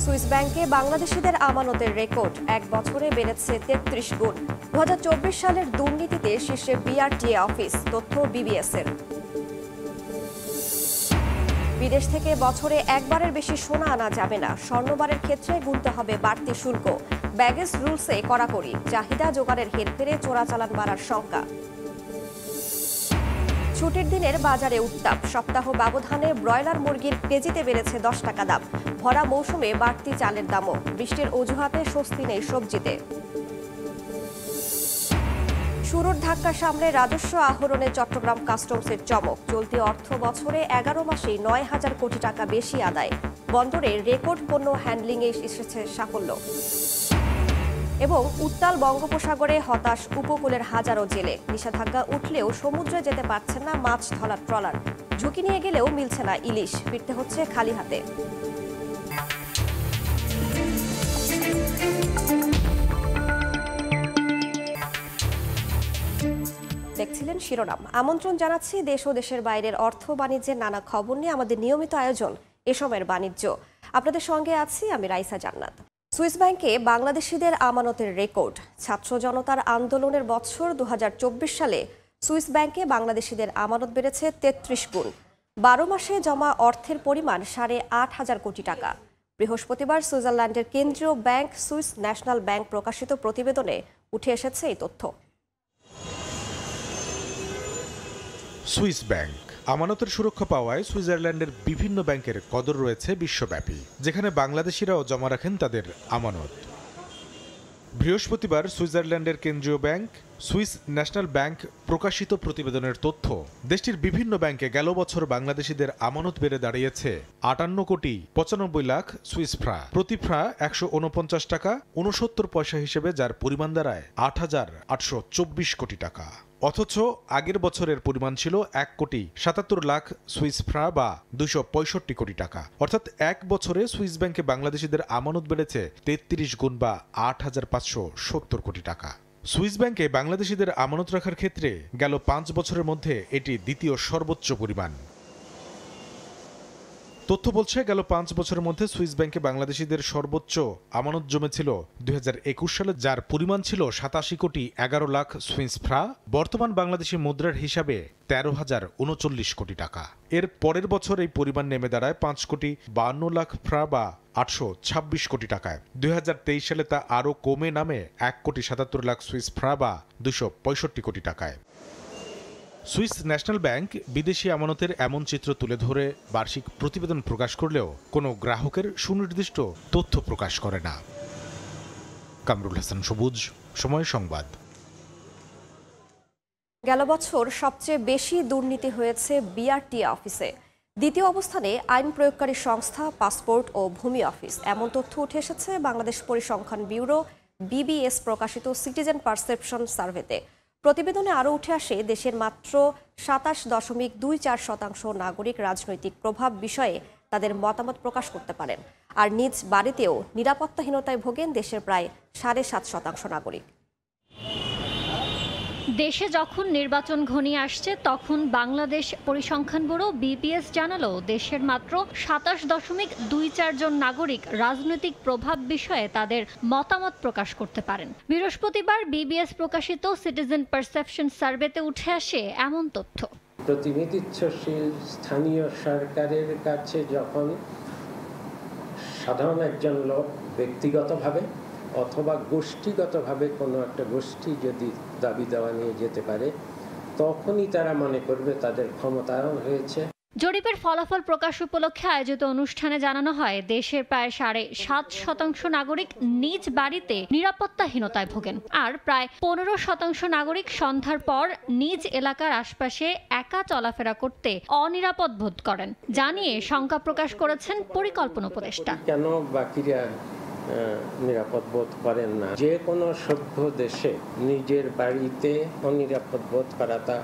Swiss ব্যাংকে বাংলাদেশিদের আমানতের রেকর্ড এক বছরে বেড়েছে ৩৩ গুণ। ২০২৪ সালের দুর্নীতিতে শীর্ষে বিআরটিএ অফিস, তথ্য বিবিএস এর। বিদেশ থেকে বছরে একবারের বেশি সোনা আনা যাবে না, স্বর্ণবারের ক্ষেত্রে গুনতে হবে বাড়তি শুল্ক। ব্যাগেজ রুলসে কড়াকড়ি, চাহিদা জোগাড়ের হেরফেরে চোরাচালান বাড়ার শঙ্কা। ছুটির দিনের বাজারে উত্তাপ, সপ্তাহ ব্যবধানে ব্রয়লার মুরগির কেজিতে বেড়েছে 10 টাকা দাম। ভরা মৌসুমে বাড়তি চালের দামও, বৃষ্টির অজুহাতে স্বস্তি নেই সবজিতে। শুরুর ধাক্কা সামলে রাজস্ব আহরণে চট্টগ্রাম কাস্টমসের চমক। চলতি অর্থ বছরে 11 মাসেই 9,000 কোটি টাকা বেশি আদায়। বন্দরে রেকর্ড পণ্য হ্যান্ডলিংয়ে এসেছে সাফল্য। এবং উত্তাল বঙ্গোপসাগরে হতাশ উপকূলের হাজারো জেলে। নিষেধাজ্ঞা উঠলেও সমুদ্রে যেতে পারছেন না মাছ ধরার ট্রলার। ঝুঁকি নিয়ে গেলেও মিলছে না ইলিশ, ফিরতে হচ্ছে খালি হাতে। দেখছিলেন শিরোনাম। আমন্ত্রণ জানাচ্ছি দেশ ও দেশের বাইরের অর্থ বাণিজ্যের নানা খবর নিয়ে আমাদের নিয়মিত আয়োজন এ সময়ের বাণিজ্য। আপনাদের সঙ্গে আছি আমি রাইসা জান্নাত। সুইস ব্যাংকে বাংলাদেশিদের আমানতের রেকর্ড। ছাত্র জনতার আন্দোলনের বছর ২০২৪ সালে সুইস ব্যাংকে বাংলাদেশিদের আমানত বেড়েছে ৩৩ গুণ। 12 মাসে জমা অর্থের পরিমাণ 8,500 কোটি টাকা। বৃহস্পতিবার সুইজারল্যান্ডের কেন্দ্রীয় ব্যাংক সুইস ন্যাশনাল ব্যাংক প্রকাশিত প্রতিবেদনে উঠে এসেছে এই তথ্য। সুইস ব্যাংক আমানতের সুরক্ষা পাওয়ায় সুইজারল্যান্ডের বিভিন্ন ব্যাংকের কদর রয়েছে বিশ্বব্যাপী, যেখানে বাংলাদেশিরাও জমা রাখেন তাদের আমানত। বৃহস্পতিবার সুইজারল্যান্ডের কেন্দ্রীয় ব্যাংক সুইস ন্যাশনাল ব্যাংক প্রকাশিত প্রতিবেদনের তথ্য, দেশটির বিভিন্ন ব্যাংকে গেল বছর বাংলাদেশিদের আমানত বেড়ে দাঁড়িয়েছে 58,95,00,000 সুইস ফ্রা। প্রতি ফ্রা 149 টাকা 69 পয়সা হিসেবে, যার পরিমাণ দাঁড়ায় 8,824 কোটি টাকা। অথচ আগের বছরের পরিমাণ ছিল 1,77,00,000 সুইস ফ্রা বা 265 কোটি টাকা। অর্থাৎ এক বছরে সুইস ব্যাংকে বাংলাদেশিদের আমানত বেড়েছে 33 গুণ বা 8,570 কোটি টাকা। সুইস ব্যাংকে বাংলাদেশিদের আমানত রাখার ক্ষেত্রে গেল 5 বছরের মধ্যে এটি দ্বিতীয় সর্বোচ্চ পরিমাণ। তথ্য বলছে, গেল 5 বছরের মধ্যে সুইস ব্যাংকে বাংলাদেশিদের সর্বোচ্চ আমানত জমেছিল 2021 সালে, যার পরিমাণ ছিল 87,11,00,000 সুইস ফ্রা। বর্তমান বাংলাদেশি মুদ্রার হিসাবে 13,039 কোটি টাকা। এর পরের বছর এই পরিমাণ নেমে দাঁড়ায় 5,52,00,000 ফ্রা বা 826 কোটি টাকায়। 2023 সালে তা আরও কমে নামে 1,77,00,000 সুইস ফ্রা বা 265 কোটি টাকায়। সুইস ন্যাশনাল ব্যাংক বিদেশি আমানতের এমন চিত্র তুলে ধরে বার্ষিক প্রতিবেদন প্রকাশ করলেও কোনো গ্রাহকের সুনির্দিষ্ট তথ্য প্রকাশ করে না। কামরুল হাসান সবুজ, সময় সংবাদ। গেল বছর সবচেয়ে বেশি দুর্নীতি হয়েছে বিআরটিএ অফিসে। দ্বিতীয় অবস্থানে আইন প্রয়োগকারী সংস্থা, পাসপোর্ট ও ভূমি অফিস। এমন তথ্য উঠে এসেছে বাংলাদেশ পরিসংখ্যান ব্যুরো বিবিএস প্রকাশিত সিটিজেন পারসেপশন সার্ভেতে। প্রতিবেদনে আরও উঠে আসে, দেশের মাত্র 27.24% নাগরিক রাজনৈতিক প্রভাব বিষয়ে তাদের মতামত প্রকাশ করতে পারেন। আর নিজ বাড়িতেও নিরাপত্তাহীনতায় ভোগেন দেশের প্রায় 7.5% নাগরিক। দেশে যখন নির্বাচন ঘনিয়ে আসছে তখন বাংলাদেশ পরিসংখ্যান ব্যুরো বিবিএস জানালো, দেশের মাত্র 27.24 জন নাগরিক রাজনৈতিক প্রভাব বিষয়ে তাদের মতামত প্রকাশ করতে পারেন। বৃহস্পতিবার বিবিএস প্রকাশিত সিটিজেন পারসেপশন সার্ভেতে উঠে আসে এমন তথ্য। প্রতিনিধিত্বশীল স্থানীয় সরকারের কাছে যখন সাধারণ একজন লোক ব্যক্তিগতভাবে অথবা গোষ্ঠীগতভাবে কোনো একটা গোষ্ঠী যদি দাবি দেওয়া নিয়ে যেতে পারে, তখনই তারা মনে করবে তাদের ক্ষমতায়ন হয়েছে। জরিপের ফলাফল প্রকাশ উপলক্ষে আয়োজিত অনুষ্ঠানে জানানো হয়, দেশের প্রায় 7.5% নাগরিক নিজ বাড়িতে নিরাপত্তাহীনতায় ভোগেন, আর প্রায় 15% নাগরিক সন্ধ্যার পর নিজ এলাকার আশপাশে একা চলাফেরা করতে অনিরাপদ বোধ করেন। জানিয়ে শঙ্কা প্রকাশ করেছেন পরিকল্পনা উপদেষ্টা। কেন বাকিরা নিরাপদ বোধ করেন না? যে কোনো সভ্য দেশে নিজের বাড়িতে অনিরাপদ বোধ করাটা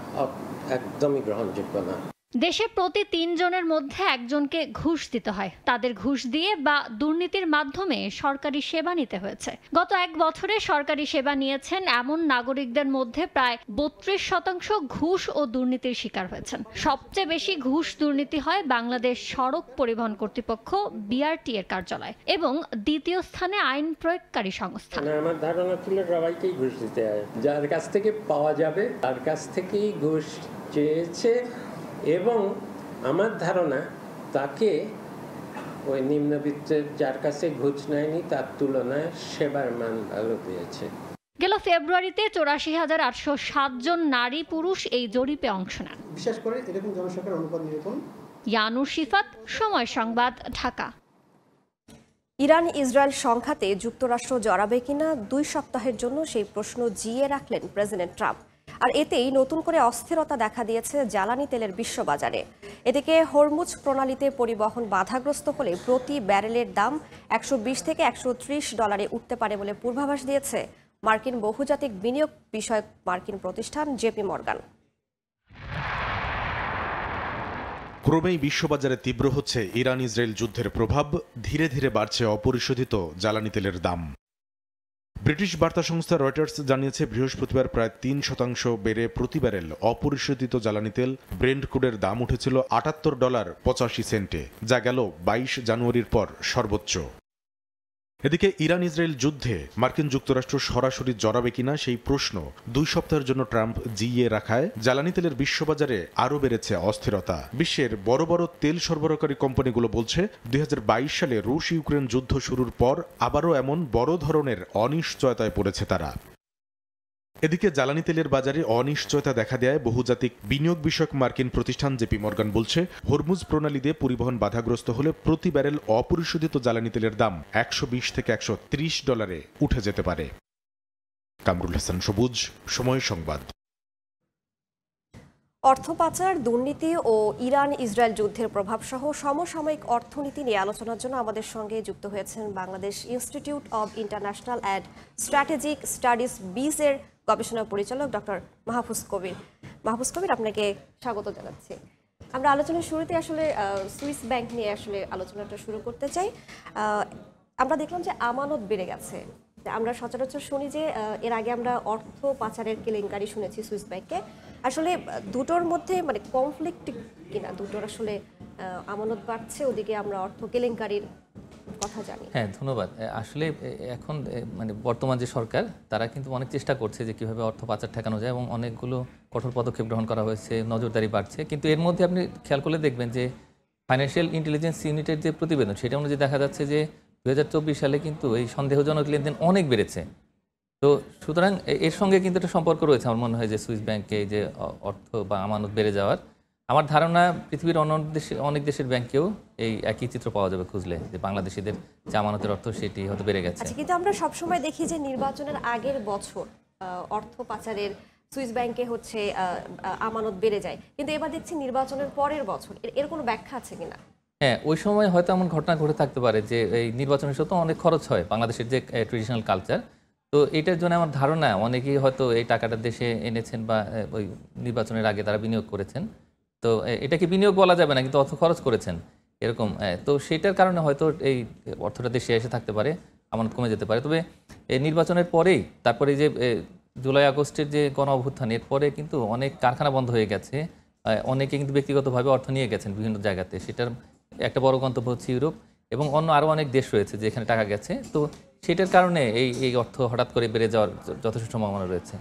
একদমই গ্রহণযোগ্য না। দেশে প্রতি ৩ জনের মধ্যে একজনকে ঘুষ দিতে হয়। তাদের ঘুষ দিয়ে বা দুর্নীতির মাধ্যমে সরকারি সেবা নিতে হয়েছে। গত ১ বছরে সরকারি সেবা নিয়েছেন এমন নাগরিকদের মধ্যে প্রায় ৩২% ঘুষ ও দুর্নীতির শিকার হয়েছেন। সবচেয়ে বেশি ঘুষ দুর্নীতি হয় বাংলাদেশ সড়ক পরিবহন কর্তৃপক্ষ BRT এর কার্যালয় এবং দ্বিতীয় স্থানে আইন প্রয়োগকারী সংস্থা। আমার ধারণা ছিল সবাইকেই ঘুষ দিতে হয়, যার কাছ থেকে পাওয়া যাবে তার কাছ থেকেই ঘুষ চেয়েছে এবং আমার ধারণা তাকে ওই নিম্নবিত্তের যার কাছে ঘুষ নেয়নি তার তুলনায় সেবার মান ভালো পেয়েছে। গেল ফেব্রুয়ারিতে ৮৪,৮০৭ জন নারী পুরুষ এই জরিপে অংশ নেন। বিশেষ করে এরকম জনসংখ্যার অনুপাত নিরূপণ। ইয়ানুর শিফাত, সময় সংবাদ, ঢাকা। ইরান ইসরায়েল সংঘাতে যুক্তরাষ্ট্র জড়াবে কিনা ২ সপ্তাহের জন্য সেই প্রশ্ন জিইয়ে রাখলেন প্রেসিডেন্ট ট্রাম্প। আর এতেই নতুন করে অস্থিরতা দেখা দিয়েছে জ্বালানি তেলের বিশ্ববাজারে। এদিকে হরমুজ প্রণালীতে পরিবহন বাধাগ্রস্ত হলে প্রতি ব্যারেলের দাম $১২০ থেকে $১৩০ উঠতে পারে বলে পূর্বাভাস দিয়েছে মার্কিন বহুজাতিক বিনিয়োগ বিষয়ক মার্কিন প্রতিষ্ঠান জেপি মর্গান। ক্রমেই বিশ্ববাজারে তীব্র হচ্ছে ইরান ইসরায়েল যুদ্ধের প্রভাব, ধীরে ধীরে বাড়ছে অপরিশোধিত জ্বালানি তেলের দাম। ব্রিটিশ বার্তা সংস্থা রয়টার্স জানিয়েছে বৃহস্পতিবার প্রায় ৩% বেড়ে প্রতি ব্যারেল অপরিশোধিত জ্বালানি তেল ব্রেন্ট ক্রুডের দাম উঠেছিল $৭৮.৮৫, যা গেল ২২ জানুয়ারির পর সর্বোচ্চ। এদিকে ইরান ইসরায়েল যুদ্ধে মার্কিন যুক্তরাষ্ট্র সরাসরি জড়াবে কিনা সেই প্রশ্ন ২ সপ্তাহের জন্য ট্রাম্প জিইয়ে রাখায় জ্বালানি তেলের বিশ্ববাজারে আরও বেড়েছে অস্থিরতা। বিশ্বের বড় বড় তেল সরবরাহকারী কোম্পানিগুলো বলছে ২০২২ সালে রুশ ইউক্রেন যুদ্ধ শুরুর পর আবারও এমন বড় ধরনের অনিশ্চয়তায় পড়েছে তারা। এদিকে জ্বালানি তেলের বাজারে অনিশ্চয়তা দেখা দেয় বহুজাতিক বিনিয়োগ বিষয়ক মার্কিন প্রতিষ্ঠান জেপি মর্গান বলছে হরমুজ প্রণালী দিয়ে পরিবহন বাধাগ্রস্ত হলে প্রতি ব্যারেল অপরিশোধিত জ্বালানি তেলের দাম $১২০ থেকে $১৩০ উঠে যেতে পারে। কামরুল হাসান সবুজ, সময় সংবাদ। অর্থ পাচার, দুর্নীতি ও ইরান ইসরায়েল যুদ্ধের প্রভাব সহ সমসাময়িক অর্থনীতি নিয়ে আলোচনার জন্য আমাদের সঙ্গে যুক্ত হয়েছেন Bangladesh Institute of International and Strategic Studies বিস-এর গবেষণা পরিচালক ডক্টর মাহফুজ কবির। মাহফুজ কবির, আপনাকে স্বাগত জানাচ্ছি। আমরা আলোচনার শুরুতে আসলে সুইস ব্যাংক নিয়ে আসলে আলোচনাটা শুরু করতে চাই। আমরা দেখলাম যে আমানত বেড়ে গেছে। আমরা সচরাচর শুনি যে এর আগে আমরা অর্থ পাচারের কেলেঙ্কারি শুনেছি সুইস ব্যাংকে। আসলে দুটোর মধ্যে মানে কনফ্লিক্ট কিনা, দুটোর আসলে আমানত বাড়ছে, ওদিকে আমরা অর্থ কেলেঙ্কারির কথা জানি। হ্যাঁ, ধন্যবাদ। আসলে এখন মানে বর্তমান যে সরকার তারা কিন্তু অনেক চেষ্টা করছে যে কিভাবে অর্থ পাচার ঠেকানো যায় এবং অনেকগুলো কঠোর পদক্ষেপ গ্রহণ করা হয়েছে, নজরদারি বাড়ছে। কিন্তু এর মধ্যে আপনি খেয়াল করলে দেখবেন যে ফাইন্যান্সিয়াল ইন্টেলিজেন্স ইউনিটের যে প্রতিবেদন সেটা অনুযায়ী দেখা যাচ্ছে যে ২০২৪ সালে কিন্তু এই সন্দেহজনক লেনদেন অনেক বেড়েছে। তো সুতরাং এর সঙ্গে কিন্তু একটা সম্পর্ক রয়েছে আমার মনে হয় যে সুইস ব্যাংকে যে অর্থ বা আমানত বেড়ে যাওয়ার। আমার ধারণা পৃথিবীর অনেক দেশের ব্যাংকেও এই একই চিত্র পাওয়া যাবে খুঁজলে, যে বাংলাদেশিদের যে আমানতের অর্থ সেটি হয়তো বেড়ে গেছে। আচ্ছা, কিন্তু আমরা সবসময় দেখি যে নির্বাচনের আগের বছর অর্থ পাচারের সুইস ব্যাংকে হচ্ছে আমানত বেড়ে যায়, কিন্তু এবার দেখছি নির্বাচনের পরের বছর। এর কোনো ব্যাখ্যা আছে কিনা? হ্যাঁ, ওই সময় হয়তো এমন ঘটনা ঘটে থাকতে পারে যে এই নির্বাচনের সময় তো অনেক খরচ হয়, বাংলাদেশের যে ট্রেডিশনাল কালচার। তো এটার জন্য আমার ধারণা অনেকেই হয়তো এই টাকাটা দেশে এনেছেন বা ওই নির্বাচনের আগে তারা বিনিয়োগ করেছেন। তো এটাকে বিনিয়োগ বলা যাবে না, কিন্তু অর্থ খরচ করেছেন এরকম। তো সেটার কারণে হয়তো এই অর্থটা দেশে এসে থাকতে পারে, আমানত কমে যেতে পারে। তবে এই নির্বাচনের পরেই তারপরে যে জুলাই আগস্টের যে গণ অভ্যুত্থান, এর পরে কিন্তু অনেক কারখানা বন্ধ হয়ে গেছে, অনেকে কিন্তু ব্যক্তিগতভাবে অর্থ নিয়ে গেছেন বিভিন্ন জায়গাতে। সেটার একটা বড় গন্তব্য হচ্ছে ইউরোপ এবং অন্য আরও অনেক দেশ রয়েছে যেখানে টাকা গেছে। তো সেটার কারণে এই অর্থ হঠাৎ করে বেড়ে যাওয়ার যথেষ্ট সম্ভাবনা রয়েছে।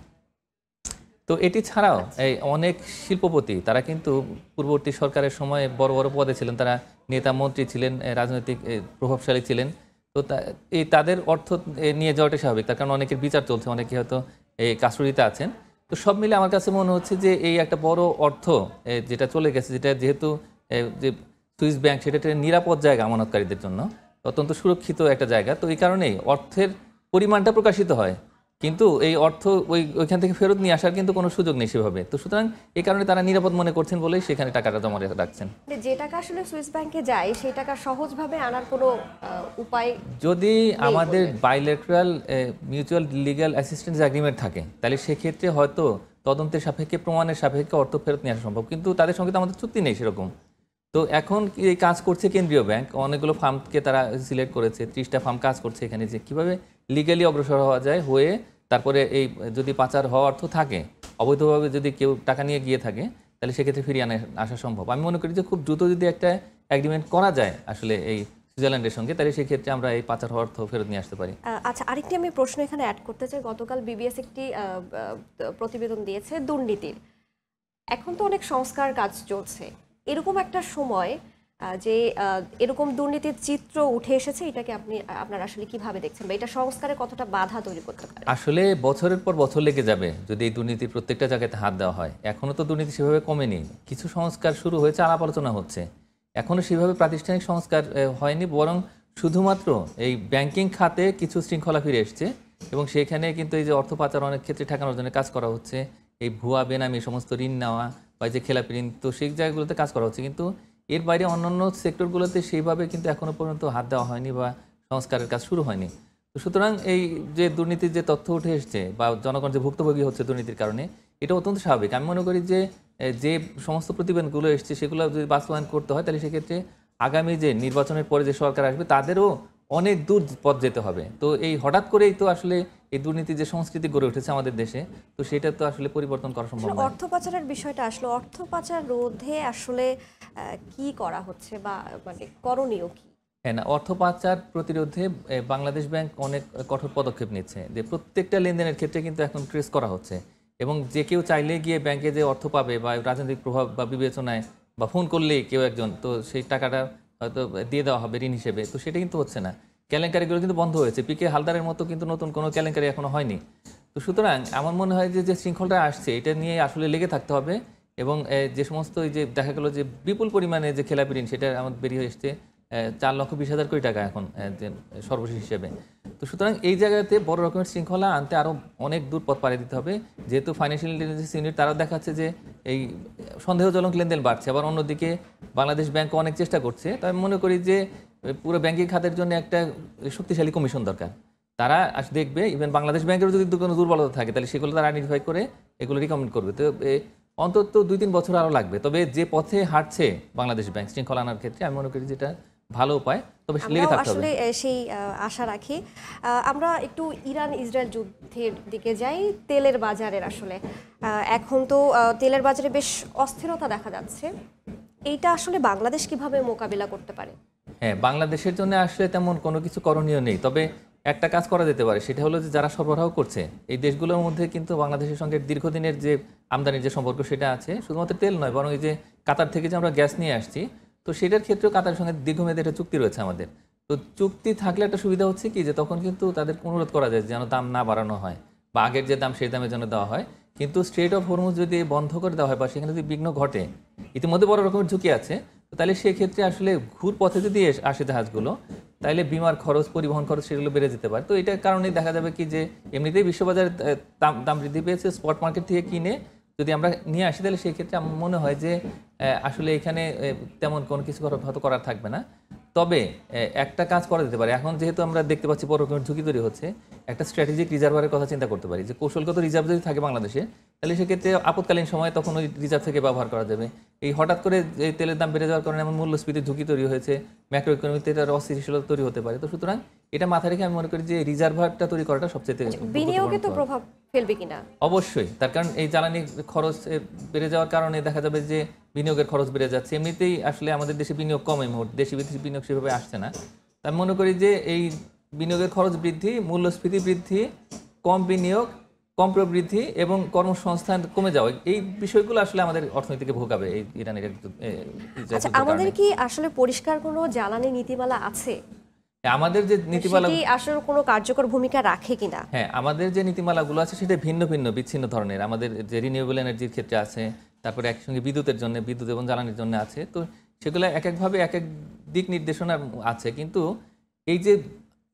তো এটি ছাড়াও এই অনেক শিল্পপতি তারা কিন্তু পূর্ববর্তী সরকারের সময় বড় বড় পদে ছিলেন, তারা নেতা মন্ত্রী ছিলেন, রাজনৈতিক প্রভাবশালী ছিলেন। তো এই তাদের অর্থ নিয়ে যাওয়াটাই স্বাভাবিক, তার কারণ অনেকের বিচার চলছে, অনেকে হয়তো এই কাস্টডিতে আছেন। তো সব মিলে আমার কাছে মনে হচ্ছে যে এই একটা বড় অর্থ যেটা চলে গেছে, যেটা যেহেতু যে সুইস ব্যাংক সেটা একটা নিরাপদ জায়গা আমানতকারীদের জন্য, অত্যন্ত সুরক্ষিত একটা জায়গা। তো এই কারণেই অর্থের পরিমাণটা প্রকাশিত হয়, কিন্তু এই অর্থ ওইখান থেকে ফেরত নিয়ে আসার কিন্তু কোনো সুযোগ নেই সেভাবে। তো সুতরাং এই কারণে তারা নিরাপদ মনে করছেন বলেই সেখানে টাকাটা জমা রাখছেন। যে টাকা আসলে সুইস ব্যাংকে যায় সেই টাকা সহজভাবে আনার কোনো উপায় যদি আমাদের bilateral mutual legal assistance agreement থাকে, তাহলে সেক্ষেত্রে হয়তো তদন্তের সাপেক্ষে প্রমাণের সাপেক্ষে অর্থ ফেরত নিয়ে আসা সম্ভব, কিন্তু তাদের সঙ্গে তো আমাদের চুক্তি নেই সেরকম। তো এখন এই কাজ করছে কেন্দ্রীয় ব্যাংক, অনেকগুলো ফার্মকে তারা সিলেক্ট করেছে, 30টা ফার্ম কাজ করছে এখানে, যে কীভাবে লিগ্যালি অগ্রসর হওয়া যায়, হয়ে তারপরে এই যদি পাচার হওয়া অর্থ থাকে, অবৈধভাবে যদি কেউ টাকা নিয়ে গিয়ে থাকে, তাহলে সেক্ষেত্রে ফিরিয়ে আসা সম্ভব। আমি মনে করি যে খুব দ্রুত যদি একটা এগ্রিমেন্ট করা যায় আসলে এই সুইজারল্যান্ডের সঙ্গে, তাহলে সেক্ষেত্রে আমরা এই পাচার হওয়ার অর্থ ফেরত নিয়ে আসতে পারি। আচ্ছা, আরেকটি আমি প্রশ্ন এখানে অ্যাড করতে চাই। গতকাল বিবিএস একটি প্রতিবেদন দিয়েছে দুর্নীতির। এখন তো অনেক সংস্কার কাজ চলছে, এরকম একটা সময় যে এরকম দুর্নীতির চিত্র উঠে এসেছে, এটাকে আপনারা আসলে কিভাবে দেখছেন, বা এটা সংস্কারের কতটা বাধা তৈরি করতে পারে? আসলে বছরের পর বছর লেগে যাবে যদি এই দুর্নীতির প্রত্যেকটা জায়গাতে হাত দেওয়া হয়। এখনো তো দুর্নীতি সেভাবে কমেনি, কিছু সংস্কার শুরু হয়েছে, আলাপ আলোচনা হচ্ছে, এখনো সেভাবে প্রাতিষ্ঠানিক সংস্কার হয়নি, বরং শুধুমাত্র এই ব্যাংকিং খাতে কিছু শৃঙ্খলা ফিরে এসছে, এবং সেখানে কিন্তু এই যে অর্থ পাচার অনেক ক্ষেত্রে ঠেকানোর জন্য কাজ করা হচ্ছে, এই ভুয়া বেনামি সমস্ত ঋণ নেওয়া বা যে খেলাপি ঋণ, তো সেই জায়গাগুলোতে কাজ করা হচ্ছে, কিন্তু এর বাইরে অন্যান্য সেক্টরগুলোতে সেইভাবে কিন্তু এখনো পর্যন্ত হাত দেওয়া হয়নি বা সংস্কারের কাজ শুরু হয়নি। তো সুতরাং এই যে দুর্নীতির যে তথ্য উঠে এসছে বা জনগণ যে ভুক্তভোগী হচ্ছে দুর্নীতির কারণে, এটা অত্যন্ত স্বাভাবিক। আমি মনে করি যে যে সমস্ত প্রতিবেদনগুলো এসছে সেগুলো যদি বাস্তবায়ন করতে হয়, তাহলে সেক্ষেত্রে আগামী যে নির্বাচনের পরে যে সরকার আসবে তাদেরও অনেক দূর পথ যেতে হবে। তো এই হঠাৎ করেই তো আসলে এই দুর্নীতির যে সংস্কৃতি গড়ে উঠেছে আমাদের দেশে, তো সেটা তো আসলে পরিবর্তন করা সম্ভব নয়। অর্থ পাচারের বিষয়টা আসলে অর্থ পাচার রোধে আসলে কি করা হচ্ছে, বা মানে করণীয় কি? হ্যাঁ, না, অর্থ পাচার প্রতিরোধে বাংলাদেশ ব্যাংক অনেক কঠোর পদক্ষেপ নিচ্ছে, যে প্রত্যেকটা লেনদেনের ক্ষেত্রে কিন্তু এখন ট্রেস করা হচ্ছে, এবং যে কেউ চাইলে গিয়ে ব্যাংকে যে অর্থ পাবে বা রাজনৈতিক প্রভাব বা বিবেচনায় বা ফোন করলেই কেউ একজন, তো সেই টাকাটা হয়তো দিয়ে দেওয়া হবে ঋণ হিসেবে, তো সেটা কিন্তু হচ্ছে না। কেলেঙ্কারিগুলো কিন্তু বন্ধ হয়েছে, পিকে হালদারের মতো কিন্তু নতুন কোনো কেলেঙ্কারি এখনো হয়নি। তো সুতরাং আমার মনে হয় যে শৃঙ্খলটা আসছে, এটা নিয়ে আসলে লেগে থাকতে হবে, এবং যে সমস্ত এই যে দেখা গেল যে বিপুল পরিমাণে যে খেলাপি ঋণ, সেটা আমাদের বেরিয়ে এসছে 4,20,000 কোটি টাকা এখন সর্বশেষ হিসেবে। তো সুতরাং এই জায়গাতে বড় রকমের শৃঙ্খলা আনতে আরও অনেক দূর পথ পাড়ি দিতে হবে, যেহেতু ফাইন্যান্সিয়াল ইন্টেলিজেন্স ইউনিট তারাও দেখাচ্ছে যে এই সন্দেহজনক লেনদেন বাড়ছে, আবার অন্যদিকে বাংলাদেশ ব্যাংক অনেক চেষ্টা করছে। তাই আমি মনে করি যে পুরো ব্যাংকিং খাতের জন্য একটা শক্তিশালী কমিশন দরকার। তারা দেখবে ইভেন বাংলাদেশ ব্যাংকেরও যদি কোনো দুর্বলতা থাকে, তাহলে সেগুলো তারা আইডেন্টিফাই করে এগুলো রিকমেন্ড করবে। তো অন্তত 2-3 বছর আরও লাগবে, তবে যে পথে হাঁটছে বাংলাদেশ ব্যাংক শৃঙ্খলা আনার ক্ষেত্রে, আমি মনে করি যেটা ভালো উপায়, তবে লেগে থাকতে হবে। আসলে সেই আশা রাখি। আমরা একটু ইরান ইসরায়েল যুদ্ধের দিকে যাই। তেলের বাজারের আসলে এখন তো তেলের বাজারে বেশ অস্থিরতা দেখা যাচ্ছে, এইটা আসলে বাংলাদেশ কিভাবে মোকাবিলা করতে পারে? হ্যাঁ, বাংলাদেশের জন্য আসলে তেমন কোনো কিছু করণীয় নেই, তবে একটা কাজ করা যেতে পারে, সেটা হলো যে যারা সরবরাহ করছে এই দেশগুলোর মধ্যে কিন্তু বাংলাদেশের সঙ্গে দীর্ঘদিনের যে আমদানির যে সম্পর্ক সেটা আছে, শুধুমাত্র তেল নয়, বরং এই যে কাতার থেকে যে আমরা গ্যাস নিয়ে আসছি, তো সেটার ক্ষেত্রেও কাতারের সঙ্গে দীর্ঘমেয়াদী একটা চুক্তি রয়েছে আমাদের। তো চুক্তি থাকলে একটা সুবিধা হচ্ছে কি, যে তখন কিন্তু তাদের অনুরোধ করা যায় যেন দাম না বাড়ানো হয়, বা আগের যে দাম সেই দামে যেন দেওয়া হয়। কিন্তু স্ট্রেট অফ হরমুজ যদি বন্ধ করে দেওয়া হয় বা সেখানে যদি বিঘ্ন ঘটে, ইতিমধ্যে বড় রকমের ঝুঁকি আছে, তাহলে সেক্ষেত্রে আসলে ঘুর পথে যদি আসে জাহাজগুলো, তাহলে বিমার খরচ, পরিবহন খরচ সেগুলো বেড়ে যেতে পারে। তো এটার কারণেই দেখা যাবে কি, যে এমনিতেই বিশ্ববাজারে দাম বৃদ্ধি পেয়েছে, স্পট মার্কেট থেকে কিনে যদি আমরা নিয়ে আসি, তাহলে সেই ক্ষেত্রে আমার মনে হয় যে আসলে এখানে তেমন কোনো কিছু হয়তো করার থাকবে না। তবে একটা কাজ করা যেতে পারে, এখন যেহেতু আমরা দেখতে পাচ্ছি বড় রকমের ঝুঁকি তৈরি হচ্ছে, একটা স্ট্র্যাটেজিক রিজার্ভারের কথা চিন্তা করতে পারি, যে কৌশলগত রিজার্ভ যদি থাকে বাংলাদেশে, তাহলে সেক্ষেত্রে আপৎকালীন সময়ে তখন ওই রিজার্ভ থেকে ব্যবহার করা যাবে। এই হঠাৎ করে এই তেলের দাম বেড়ে যাওয়ার কারণে এমন মূল্যস্ফীতির ঝুঁকি তৈরি হয়েছে, ম্যাক্রো ইকোনমিতে এটার অস্থিতিশীলতা তৈরি হতে পারে। তো সুতরাং এটা মাথায় রেখে আমি মনে করি যে রিজার্ভারটা তৈরি করাটা সবচেয়ে বিনিয়োগে তো প্রভাব ফেলবে কিনা? অবশ্যই, তার কারণ এই জ্বালানি খরচ বেড়ে যাওয়ার কারণে দেখা যাবে যে বিনিয়োগের খরচ বেড়ে যাচ্ছে। এমনিতেই আসলে আমাদের দেশে বিনিয়োগ কম, এই মুহূর্তে দেশি বিদেশি বিনিয়োগ সেভাবে আসছে না। আমি মনে করি যে এই বিনিয়োগের খরচ বৃদ্ধি, মূল্যস্ফীতি বৃদ্ধি, কম বিনিয়োগ, কম প্রবৃদ্ধি এবং কর্মসংস্থান কমে যাওয়া, এই বিষয়গুলো আসলে আমাদের অর্থনীতিকে ভোগাবে এই ইরানের। আচ্ছা, আমাদের কি আসলে পরিষ্কার কোনো জ্বালানি নীতিমালা আছে? আমাদের যে নীতিমালা আসলে কোনো কার্যকর ভূমিকা রাখে কিনা? হ্যাঁ, আমাদের যে নীতিমালাগুলো আছে সেটা ভিন্ন ভিন্ন বিচ্ছিন্ন ধরনের। আমাদের যে রিনিউয়েবল এনার্জির ক্ষেত্রে আছে, তারপরে একসঙ্গে বিদ্যুতের জন্য, বিদ্যুৎ এবং জ্বালানির জন্য আছে। তো সেগুলো এক একভাবে এক এক দিক নির্দেশনা আছে, কিন্তু এই যে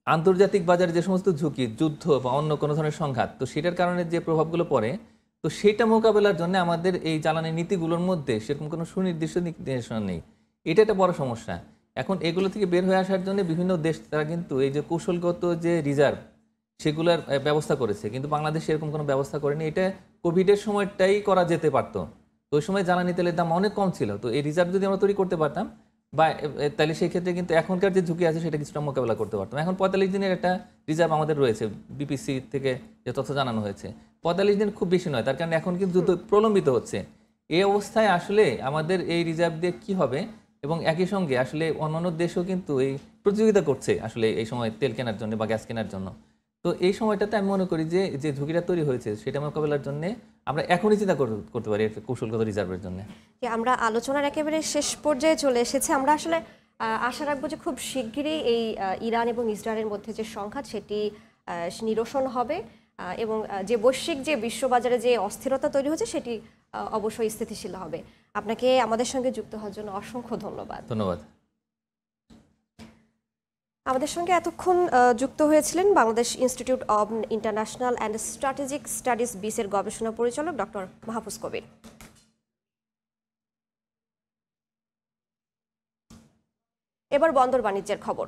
আন্তর্জাতিক বাজারে যে সমস্ত ঝুঁকি, যুদ্ধ বা অন্য কোনো ধরনের সংঘাত, তো সেটার কারণে যে প্রভাবগুলো পড়ে, তো সেটা মোকাবেলার জন্য আমাদের এই জ্বালানি নীতিগুলোর মধ্যে সেরকম কোনো সুনির্দিষ্ট নির্দেশনা নেই। এটা একটা বড় সমস্যা। এখন এগুলো থেকে বের হয়ে আসার জন্য বিভিন্ন দেশ তারা কিন্তু এই যে কৌশলগত যে রিজার্ভ সেগুলোর ব্যবস্থা করেছে, কিন্তু বাংলাদেশ এরকম কোনো ব্যবস্থা করেনি। এটা কোভিডের সময়টাই করা যেতে পারতো। তো ওই সময় জ্বালানি তেলের দাম অনেক কম ছিল, তো এই রিজার্ভ যদি আমরা তৈরি করতে পারতাম বা তাহলে সেই ক্ষেত্রে কিন্তু এখনকার যে ঝুঁকি আছে সেটা কিছুটা মোকাবেলা করতে পারতাম। এখন 45 দিনের একটা রিজার্ভ আমাদের রয়েছে, বিপিসি থেকে যে তথ্য জানানো হয়েছে। 45 দিন খুব বেশি নয়, তার কারণে এখন কিন্তু যুদ্ধ প্রলম্বিত হচ্ছে। এই অবস্থায় আসলে আমাদের এই রিজার্ভ দিয়ে কী হবে, এবং একই সঙ্গে আসলে অন্যান্য দেশও কিন্তু এই প্রতিযোগিতা করছে আসলে এই সময় তেল কেনার জন্য বা গ্যাস কেনার জন্য। তো এই সময়টাতে আমি মনে করি যে যে ঝুঁকিটা তৈরি হয়েছে সেটা মোকাবেলার জন্য আমরা এখনই চিন্তা করতে পারি কৌশলগত রিজার্ভের জন্য। আমরা আলোচনার একেবারে শেষ পর্যায়ে চলে এসেছি। আমরা আসলে আশা রাখবো যে খুব শিগগিরই এই ইরান এবং ইসরায়েলের মধ্যে যে সংঘাত সেটি নিরসন হবে এবং যে বৈশ্বিক যে বিশ্ববাজারে যে অস্থিরতা তৈরি হচ্ছে সেটি অবশ্যই স্থিতিশীল হবে। আপনাকে আমাদের সঙ্গে যুক্ত হওয়ার জন্য অসংখ্য ধন্যবাদ। ধন্যবাদ। আমাদের সঙ্গে এতক্ষণ যুক্ত হয়েছিলেন Bangladesh Institute of International and Strategic Studies বিসের গবেষণা পরিচালক ডক্টর মাহফুজ কবির। এবার বন্দর বাণিজ্যের খবর।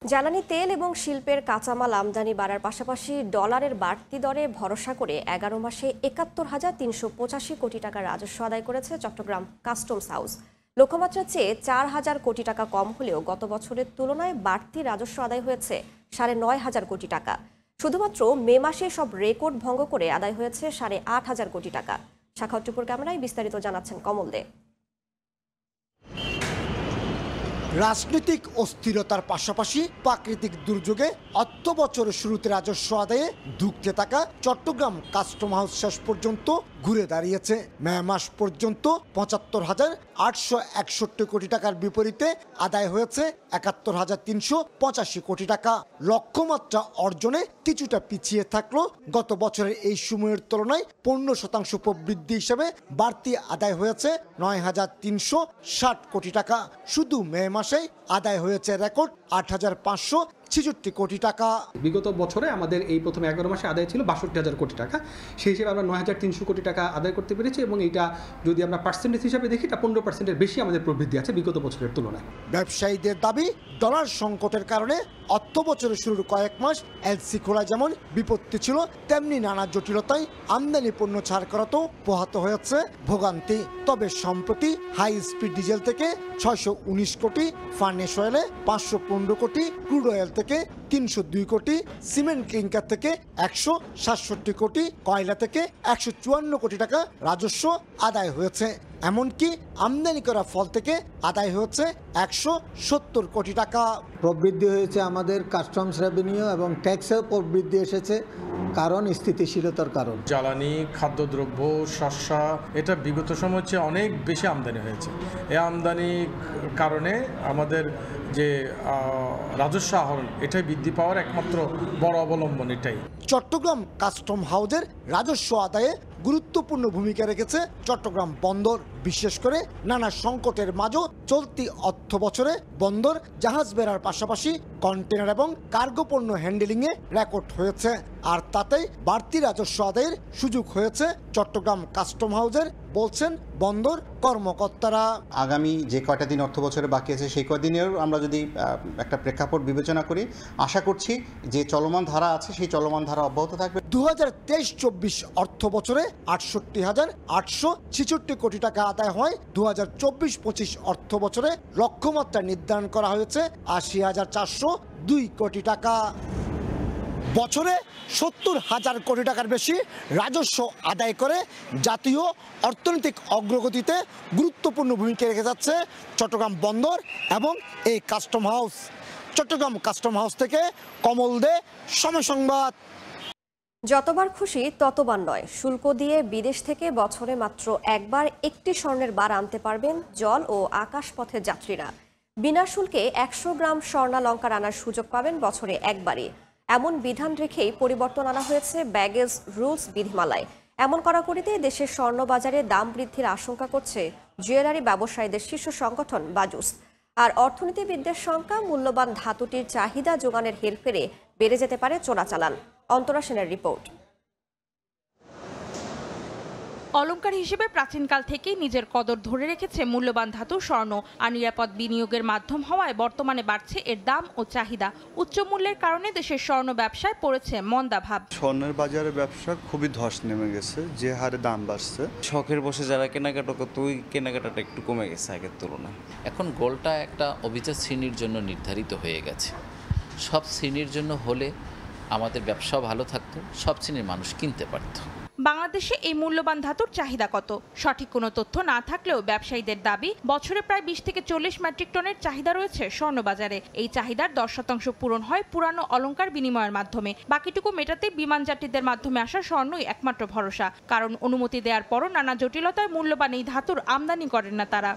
জ্বালানি তেল এবং শিল্পের কাঁচামাল আমদানি বাড়ার পাশাপাশি ডলারের বাড়তি দরে ভরসা করে 11 মাসে ৭১,৩৮৫ কোটি টাকা রাজস্ব আদায় করেছে চট্টগ্রাম কাস্টমস হাউস। লক্ষ্যমাত্রার চেয়ে 4,000 কোটি টাকা কম হলেও গত বছরের তুলনায় বাড়তি রাজস্ব আদায় হয়েছে ৯,৫০০ কোটি টাকা। শুধুমাত্র মে মাসে সব রেকর্ড ভঙ্গ করে আদায় হয়েছে ৮,৫০০ কোটি টাকা। শাখা টুপুর ক্যামেরায় বিস্তারিত জানাচ্ছেন কমল দে। রাজনৈতিক অস্থিরতার পাশাপাশি প্রাকৃতিক দুর্যোগে অর্থ বছরের শুরুতে রাজস্ব আদায়ে ধুঁকতে থাকা চট্টগ্রাম কাস্টম হাউস শেষ পর্যন্ত ঘুরে দাঁড়িয়েছে। মে মাস পর্যন্ত ৭৫,৮৬১ কোটি টাকার বিপরীতে আদায় হয়েছে ৭১,৩৮৫ কোটি টাকা। লক্ষ্যমাত্রা অর্জনে কিছুটা পিছিয়ে থাকলো গত বছরের এই সময়ের তুলনায় ১৫% প্রবৃদ্ধি হিসেবে বাড়তি আদায় হয়েছে ৯,৩৬০ কোটি টাকা। শুধু মে মাসেই আদায় হয়েছে রেকর্ড ৮,৫৬৬ কোটি টাকা। বিগত বছরে আমাদের এই প্রথম 11 মাসে আদায় ছিল ৬২,০০০ কোটি টাকা, সেই হিসেবে আমরা ৯,৩০০ কোটি টাকা আদায় করতে পেরেছি এবং এটা যদি আমরা পার্সেন্টেজ হিসাবে দেখি এটা 15%-এর বেশি আমাদের প্রবৃদ্ধি আছে বিগত বছরের তুলনায়। ব্যবসায়ীদের দাবি ডলার সংকটের কারণে অর্থ বছরের শুরুর কয়েক মাস এলসি খোলা যেমন বিপত্তি ছিল, তেমনি নানা জটিলতায় আমদানি পণ্য ছাড় করাতেও পোহাত হয়েছে ভোগান্তি। তবে সম্প্রতি হাই স্পিড ডিজেল থেকে ৬১৯ কোটি, ফার্নেস অয়েলে ৫১৫ কোটি, ক্রুড অয়েল থেকে ৩০২ কোটি, সিমেন্ট ক্লিংকার থেকে ১৬৭ কোটি, কয়লা থেকে ১৫৪ কোটি টাকা রাজস্ব আদায় হয়েছে। এমনকি আমদানি করা ফল থেকে আদায় হয়েছে ১৭০ কোটি টাকা। প্রবৃদ্ধি হয়েছে আমাদের কাস্টমস রেভিনিউ এবং ট্যাক্সেও প্রবৃদ্ধি এসেছে, কারণ স্থিতিশীলতার কারণ। জ্বালানি, খাদ্যদ্রব্য, শস্য এটা বিগত সময় চেয়ে অনেক বেশি আমদানি হয়েছে। এই আমদানির কারণে আমাদের যে রাজস্ব আহরণ এটাই বৃদ্ধি পাওয়ার একমাত্র বড় অবলম্বন এটাই। চট্টগ্রাম কাস্টম হাউসের রাজস্ব আদায়ে গুরুত্বপূর্ণ ভূমিকা রেখেছে চট্টগ্রাম বন্দর। বিশেষ করে নানা সংকটের মাঝেও চলতি অর্থ বছরে বন্দর জাহাজ বেড়ার পাশাপাশি কন্টেনার এবং কার্গো পণ্য হ্যান্ডেলিংয়ে রেকর্ড হয়েছে। আর তাতেই বাড়তি রাজস্ব আদায়ের সুযোগ হয়েছে চট্টগ্রাম কাস্টম হাউসের, বলছেন বন্দর কর্মকর্তারা। আগামী যে কয়টা দিন অর্থ বছরে বাকি আছে সেই কয়দিনেও আমরা যদি একটা প্রেক্ষাপট বিবেচনা করি, আশা করছি যে চলমান ধারা আছে সেই চলমান ধারা অব্যাহত থাকবে। ২০২৩-২৪ অর্থ বছরে ৬৮,৮৬৬ কোটি টাকা আদায় হয়। ২০২৪-২৫ অর্থ বছরে লক্ষ্যমাত্রা নির্ধারণ করা হয়েছে ৮০,৪০২ কোটি টাকা। বছরে ৭০,০০০ কোটি টাকার বেশি রাজস্ব আদায় করে জাতীয় অর্থনৈতিক অগ্রগতিতে গুরুত্বপূর্ণ ভূমিকা রেখে যাচ্ছে চট্টগ্রাম বন্দর এবং এই custom house. Chittagong custom house থেকে কমল দে, সময় সংবাদ। যতবার খুশি ততবার নয়, শুল্ক দিয়ে বিদেশ থেকে বছরে মাত্র একবার একটি স্বর্ণের বার আনতে পারবেন জল ও আকাশপথের যাত্রীরা। বিনা শুল্কে ১০০ গ্রাম স্বর্ণালংকার আনার সুযোগ পাবেন বছরে একবারই। এমন বিধান রেখেই পরিবর্তন আনা হয়েছে ব্যাগেজ রুলস বিধিমালায়। এমন কড়াকড়িতে দেশের স্বর্ণ বাজারে দাম বৃদ্ধির আশঙ্কা করছে জুয়েলারি ব্যবসায়ীদের শীর্ষ সংগঠন বাজুস। আর অর্থনীতিবিদদের শঙ্কা, মূল্যবান ধাতুটির চাহিদা যোগানের হেরফেরে বেড়ে যেতে পারে চোরাচালান। অন্তরা সেনের রিপোর্ট। অলংকার হিসেবে প্রাচীনকাল থেকেই নিজের কদর ধরে রেখেছে মূল্যবান ধাতু স্বর্ণ, আর নিরাপদ বিনিয়োগের মাধ্যম হওয়ায় বর্তমানে বাড়ছে এর দাম ও চাহিদা। উচ্চ মূল্যের কারণে দেশের স্বর্ণ ব্যবসায় পড়েছে মন্দাভাব। স্বর্ণের বাজারে ব্যবসা খুবই ধস নেমে গেছে, যে হারে দাম বাড়ছে। শখের বসে যারা কেনাকাটা করতো ওই কেনাকাটাটা একটু কমে গেছে আগের তুলনায়। এখন গোল্ডটা একটা অভিজাত শ্রেণীর জন্য নির্ধারিত হয়ে গেছে। সব শ্রেণীর জন্য হলে আমাদের ব্যবসাও ভালো থাকতো, সব শ্রেণীর মানুষ কিনতে পারত। বাংলাদেশে এই মূল্যবান ধাতুর চাহিদা কত? সঠিক কোনো তথ্য না থাকলেও ব্যবসায়ীদের দাবি বছরে প্রায় 20 থেকে 40 মেট্রিক টনের চাহিদা রয়েছে স্বর্ণবাজারে। এই চাহিদার 10% পূরণ হয় পুরানো অলংকার বিনিময়ের মাধ্যমে। বাকিটুকু মেটাতে বিমান যাত্রীদের মাধ্যমে আসা স্বর্ণই একমাত্র ভরসা, কারণ অনুমতি দেওয়ার পরও নানা জটিলতায় মূল্যবান এই ধাতুর আমদানি করেন না তারা।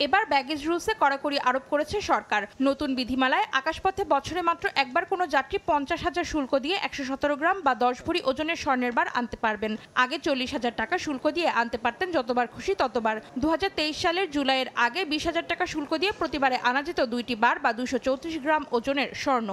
এবার ব্যাগেজ রুলসে কড়াকড়ি আরোপ করেছে সরকার। নতুন বিধিমালায় আকাশপথে বছরে মাত্র একবার কোনো যাত্রী 50,000 শুল্ক দিয়ে 117 গ্রাম বা 10 ভরি ওজনের স্বর্ণের বার আনতে পারবেন। আগে 40,000 টাকা শুল্ক দিয়ে আনতে পারতেন যতবার খুশি ততবার। 2023 সালের জুলাইয়ের আগে 20,000 টাকা শুল্ক দিয়ে প্রতিবারে আনা যেত 2টি বার বা 234 গ্রাম ওজনের স্বর্ণ।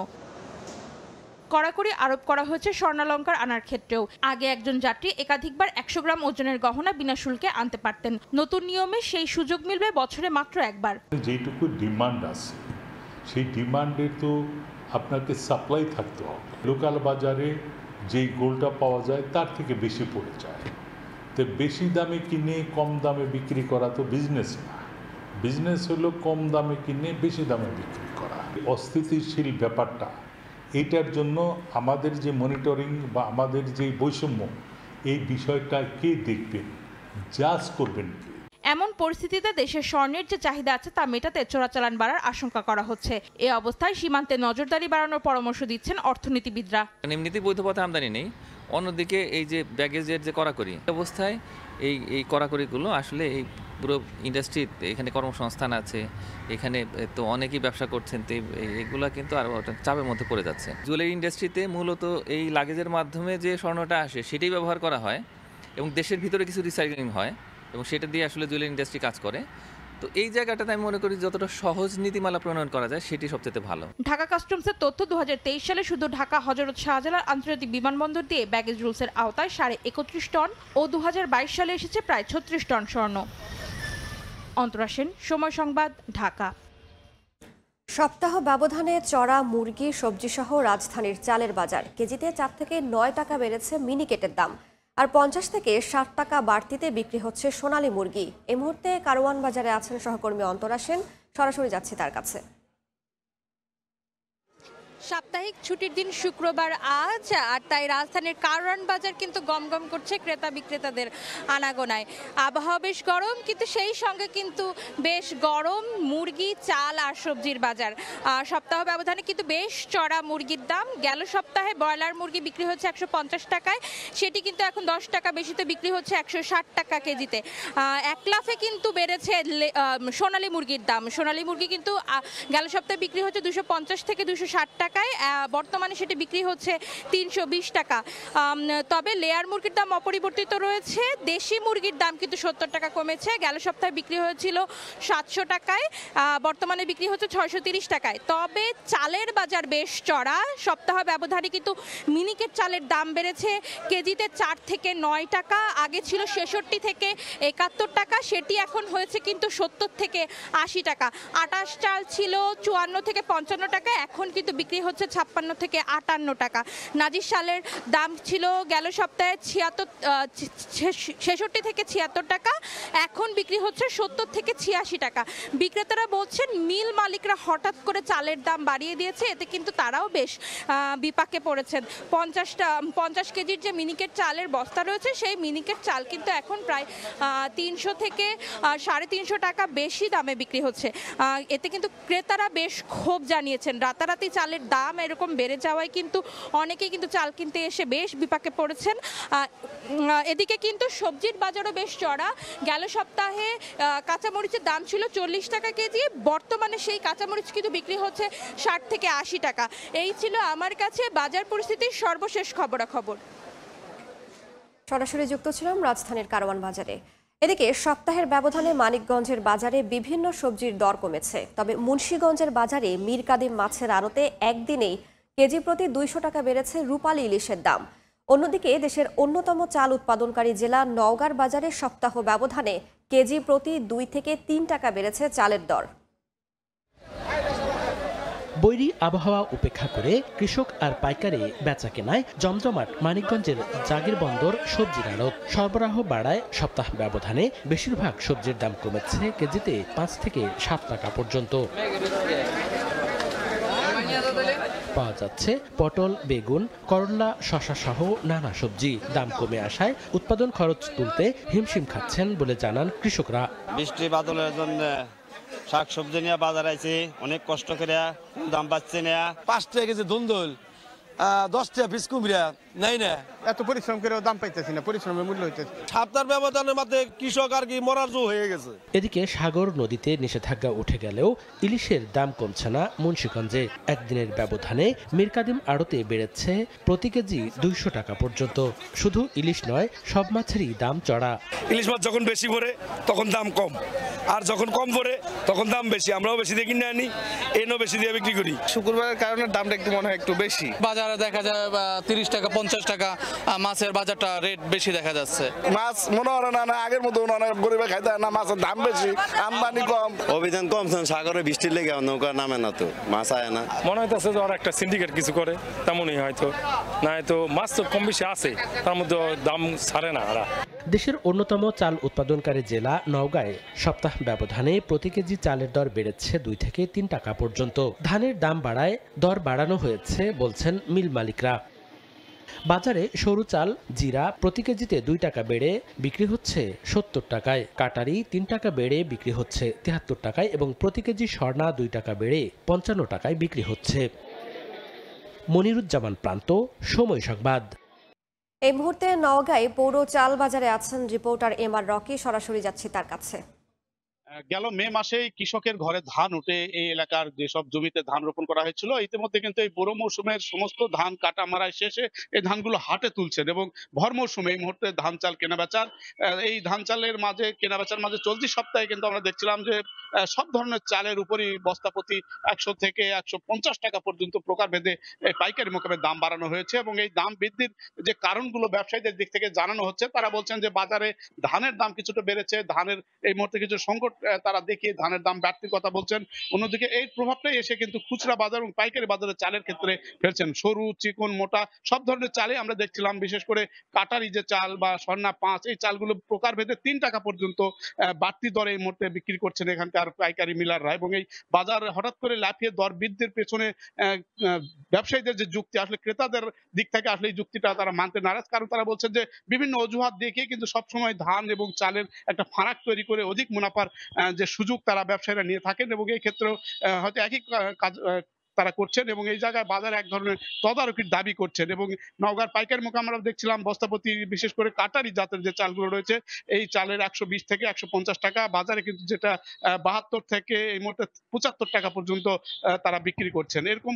কড়াকড়ি আরোপ করা হয়েছে স্বর্ণালংকার আনার ক্ষেত্রেও। আগে একজন যাত্রী একাধিকবার 100 গ্রাম ওজনের গহনা বিনা শুল্কে আনতে পারতেন। নতুন নিয়মে সেই সুযোগ মিলবে বছরে মাত্র একবার। যেটুকু ডিমান্ড আছে সেই ডিমান্ডে তো আপনাকে সাপ্লাই থাকতে হবে। লোকাল বাজারে যেই গোল্ডটা পাওয়া যায় তার থেকে বেশি পড়ে যায়। তো বেশি দামে কিনে কম দামে বিক্রি করা তো বিজনেস না। বিজনেস হলো কম দামে কিনে বেশি দামে বিক্রি করা। অস্থিতিশীল ব্যাপারটা, এটার জন্য আমাদের যে মনিটরিং বা আমাদের যে বৈষম্য, এই বিষয়টা কে দেখবেন, জাজ করবেন কে? এমন পরিস্থিতিতে দেশের স্বর্ণের যে চাহিদা আছে তা মেটাতে চোরাচালান বাড়ার আশঙ্কা করা হচ্ছে। এ অবস্থায় সীমান্তে নজরদারি বাড়ানোর পরামর্শ দিচ্ছেন অর্থনীতিবিদরা। এমনিতেই বৈধ পথে আমদানি নেই, অন্যদিকে এই যে ব্যাগেজের যে কড়াকড়ি অবস্থায় এই কড়াকড়িগুলো আসলে এই পুরো ইন্ডাস্ট্রি, এখানে কর্মসংস্থান আছে, এখানে তো অনেকেই ব্যবসা করছেন, তো এগুলা কিন্তু আরও চাপের মধ্যে পড়ে যাচ্ছে। জুয়েলারি ইন্ডাস্ট্রিতে মূলত এই লাগেজের মাধ্যমে যে স্বর্ণটা আসে সেটাই ব্যবহার করা হয় এবং দেশের ভিতরে কিছু রিসাইক্লিং হয় এবং সেটা দিয়ে আসলে জুয়েলারি ইন্ডাস্ট্রি কাজ করে। তো এই জায়গাটাতে আমি মনে করি যতটা সহজ নীতিমালা প্রণয়ন করা যায় সেটি সবচেয়ে ভালো। ঢাকা কাস্টমসের তথ্য 2023 সালে শুধু ঢাকা হযরত শাহজালাল আন্তর্জাতিক বিমানবন্দর দিয়ে ব্যাগেজ রুলসের আওতায় 31.5 টন ও 2022 সালে এসেছে প্রায় 36 টন স্বর্ণ। অন্তরা সেন, সময় সংবাদ, ঢাকা। সপ্তাহ ব্যবধানে চড়া মুরগি, সবজি সহ রাজধানীর চালের বাজার কেজিতে 4 থেকে 9 টাকা বেড়েছে মিনিকেটের দাম, আর 50 থেকে 60 টাকা বাড়তিতে বিক্রি হচ্ছে সোনালী মুরগি। এই মুহূর্তে কারওয়ান বাজারে আছেন সহকর্মী অন্তরা সেন, সরাসরি যাচ্ছি তার কাছে। সাপ্তাহিক ছুটির দিন শুক্রবার আজ, আর তাই রাজধানীর কারওয়ান বাজার কিন্তু গমগম করছে ক্রেতা বিক্রেতাদের আনাগোনায়। আবহাওয়া বেশ গরম, কিন্তু সেই সঙ্গে কিন্তু বেশ গরম মুরগি, চাল আর সবজির বাজার। সপ্তাহ ব্যবধানে কিন্তু বেশ চড়া মুরগির দাম। গেল সপ্তাহে ব্রয়লার মুরগি বিক্রি হচ্ছে 150 টাকায়, সেটি কিন্তু এখন 10 টাকা বেশিতে বিক্রি হচ্ছে 160 টাকা কেজিতে। এক লাফে কিন্তু বেড়েছে সোনালী মুরগির দাম। সোনালী মুরগি কিন্তু গেল সপ্তাহে বিক্রি হচ্ছে 250 থেকে 260 টাকা, বর্তমানে সেটি বিক্রি হচ্ছে 320 টাকা। তবে লেয়ার মুরগির দাম অপরিবর্তিত রয়েছে। দেশি মুরগির দাম কিন্তু 70 টাকা কমেছে। গেল সপ্তাহে বিক্রি হয়েছিল 700 টাকায়, বর্তমানে বিক্রি হচ্ছে 630 টাকায়। তবে চালের বাজার বেশ চড়া। সপ্তাহ ব্যবধানে কিন্তু মিনিকেট চালের দাম বেড়েছে কেজিতে 4 থেকে 9 টাকা। আগে ছিল 66 থেকে 71 টাকা, সেটি এখন হয়েছে কিন্তু 70 থেকে 80 টাকা। আটাশ চাল ছিল 54 থেকে 55 টাকা, এখন কিন্তু বিক্রি হচ্ছে 56 থেকে 58 টাকা। নাজির চালের দাম ছিল গেল সপ্তাহে 66 থেকে 76 টাকা, এখন বিক্রি হচ্ছে 70 থেকে 86 টাকা। বিক্রেতারা বলছেন মিল মালিকরা হঠাৎ করে চালের দাম বাড়িয়ে দিয়েছে, এতে কিন্তু তারাও বেশ বিপাকে পড়েছেন। 50 কেজির যে মিনিকেট চালের বস্তা রয়েছে, সেই মিনিকেট চাল কিন্তু এখন প্রায় 300 থেকে 350 টাকা বেশি দামে বিক্রি হচ্ছে। এতে কিন্তু ক্রেতারা বেশ ক্ষোভ জানিয়েছেন। রাতারাতি চালের দাম এরকম বেড়ে যাওয়ায় কিন্তু অনেকেই কিন্তু চাল কিনতে এসে বেশ বিপাকে পড়েছেন। এদিকে কিন্তু সবজির বাজারও বেশ চড়া। গেল সপ্তাহে কাঁচামরিচের দাম ছিল 40 টাকা কেজি, বর্তমানে সেই কাঁচামরিচ কিন্তু বিক্রি হচ্ছে 60 থেকে 80 টাকা। এই ছিল আমার কাছে বাজার পরিস্থিতির সর্বশেষ খবরাখবর। সরাসরি যুক্ত ছিলাম রাজধানীর কারওয়ান বাজারে। এদিকে সপ্তাহের ব্যবধানে মানিকগঞ্জের বাজারে বিভিন্ন সবজির দর কমেছে, তবে মুন্সিগঞ্জের বাজারে মীর কাদিম মাছের আড়তে একদিনেই কেজি প্রতি 200 টাকা বেড়েছে রূপালী ইলিশের দাম। অন্যদিকে দেশের অন্যতম চাল উৎপাদনকারী জেলা নওগাঁর বাজারে সপ্তাহ ব্যবধানে কেজি প্রতি 2 থেকে 3 টাকা বেড়েছে চালের দর। বৈরী আবহাওয়া উপেক্ষা করে কৃষক আর পাইকারি বেচা কেনায় জমজমাট মানিকগঞ্জের জাগির বন্দর সবজির আড়ত। সরবরাহ বাড়ায় সপ্তাহ ব্যবধানে বেশিরভাগ সবজির দাম কমেছে কেজিতে 5 থেকে 7 টাকা পর্যন্ত। পাওয়া যাচ্ছে পটল, বেগুন, করলা, শসা সহ নানা সবজি। দাম কমে আসায় উৎপাদন খরচ তুলতে হিমশিম খাচ্ছেন বলে জানান কৃষকরা। বৃষ্টি বাদলের জন্য শাক সবজি নিয়ে বাজার আইছি, অনেক কষ্ট করে দাম পাচ্ছে না। 5 টাকা কেজি ধুন্দুল, 10 টাকা পিস কুমড়া নাই না। এত পরিশ্রম করেও দাম পাইতেছি না, পরিশ্রমের মূল্য হইতেছে। সপ্তাহের ব্যবধানের মধ্যে কৃষক আর কি মরার জো হয়ে গেছে। এদিকে সাগর নদীতে নিষেধাজ্ঞা উঠে গেলেও ইলিশের দাম কমছে না মুন্সিগঞ্জে। একদিনের ব্যবধানে মিরকাদিম আড়তে বেড়েছে প্রতি কেজি 200 টাকা পর্যন্ত। শুধু ইলিশ নয়, সব মাছেরই দাম চড়া। ইলিশ মাছ যখন বেশি পড়ে তখন দাম কম, আর যখন কম পড়ে তখন দাম বেশি। আমরাও বেশি দিয়ে কিনে আনি, এনও বেশি দিয়ে বিক্রি করি। শুক্রবারের কারণে দামটা একটু মনে হয় একটু বেশি। বাজারে দেখা যায় 30 টাকা 50 টাকা মাছের বাজারটা রেট বেশি দেখা যাচ্ছে। মাছ মনে হয় না আগের মতো গরিবে খাইতে না, মাছের দাম বেশি, আমদানি কম। অভিযান কমছে, সাগরে বৃষ্টির লেগে নৌকা নামে না, তো মাছ আয় না। মনে হইতেছে যে ওরা একটা সিন্ডিকেট কিছু করে, তেমনই হয়তো। না হয়তো মাছ তো কম বেশি আছে, তার মধ্যে দাম ছাড়ে না ওরা। দেশের অন্যতম চাল উৎপাদনকারী জেলা নওগাঁয় সপ্তাহ ব্যবধানে প্রতি কেজি চালের দর বেড়েছে 2 থেকে 3 টাকা পর্যন্ত। ধানের দাম বাড়ায় দর বাড়ানো হয়েছে বলছেন মিল মালিকরা। বাজারে সরু চাল জিরা প্রতি কেজিতে 2 টাকা বেড়ে বিক্রি হচ্ছে 70 টাকায়, কাটারি 3 টাকা বেড়ে বিক্রি হচ্ছে 73 টাকায় এবং প্রতি কেজি স্বর্ণা 2 টাকা বেড়ে 55 টাকায় বিক্রি হচ্ছে। মনিরুজ্জামান প্রান্ত, সময় সংবাদ। এই মুহূর্তে নওগাঁয় পৌর চাল বাজারে আছেন রিপোর্টার এমআর রকি, সরাসরি যাচ্ছি তার কাছে। গেল মে মাসে কৃষকের ঘরে ধান উঠে এই এলাকার যেসব জমিতে ধান রোপণ করা হয়েছিল, ইতিমধ্যে কিন্তু এই বোরো মৌসুমের সমস্ত ধান কাটা মারাই শেষে এই ধানগুলো হাটে তুলছেন এবং ভর মৌসুমে এই মুহূর্তে ধান চাল কেনাবেচার এই ধান চালের মাঝে কেনাবেচার মাঝে চলতি সপ্তাহে কিন্তু আমরা দেখছিলাম যে সব ধরনের চালের উপরই বস্তাপ্রতি 100 থেকে 150 টাকা পর্যন্ত প্রকারভেদে পাইকারি মোকামে দাম বাড়ানো হয়েছে এবং এই দাম বৃদ্ধির যে কারণগুলো ব্যবসায়ীদের দিক থেকে জানানো হচ্ছে। তারা বলছেন যে বাজারে ধানের দাম কিছুটা বেড়েছে, ধানের এই মুহূর্তে কিছু সংকট তারা দেখিয়ে ধানের দাম বাড়তির কথা বলছেন। অন্যদিকে এই প্রভাবটাই এসে কিন্তু খুচরা বাজার এবং পাইকারি বাজারে চালের ক্ষেত্রে ফেলছেন। সরু, চিকন, মোটা সব ধরনের চালে আমরা দেখছিলাম, বিশেষ করে কাটারি যে চাল বা স্বর্ণা 5 এই চালগুলো প্রকারভেদে 3 টাকা পর্যন্ত বাড়তি দরে এই মুহূর্তে বিক্রি করছেন এখানকার পাইকারি মিলাররা। এবং এই বাজার হঠাৎ করে লাফিয়ে দর বৃদ্ধির পেছনে ব্যবসায়ীদের যে যুক্তি, আসলে ক্রেতাদের দিক থেকে আসলে এই যুক্তিটা তারা মানতে নারাজ, কারণ তারা বলছেন যে বিভিন্ন অজুহাত দেখিয়ে কিন্তু সবসময় ধান এবং চালের একটা ফারাক তৈরি করে অধিক মুনাফার যে সুযোগ তারা ব্যবসায়ীরা নিয়ে থাকেন এবং এই ক্ষেত্রেও হয়তো একই কাজ তারা করছেন এবং এই জায়গায় বাজারে এক ধরনের তদারকির দাবি করছেন। এবং নওগাঁর পাইকারি মোকাম আমরা দেখছিলাম বস্তাপ্রতি বিশেষ করে কাটারি জাতের যে চালগুলো রয়েছে এই চালের 120 থেকে 150 টাকা, বাজারে কিন্তু যেটা 72 থেকে এই মুহূর্তে 75 টাকা পর্যন্ত তারা বিক্রি করছেন। এরকম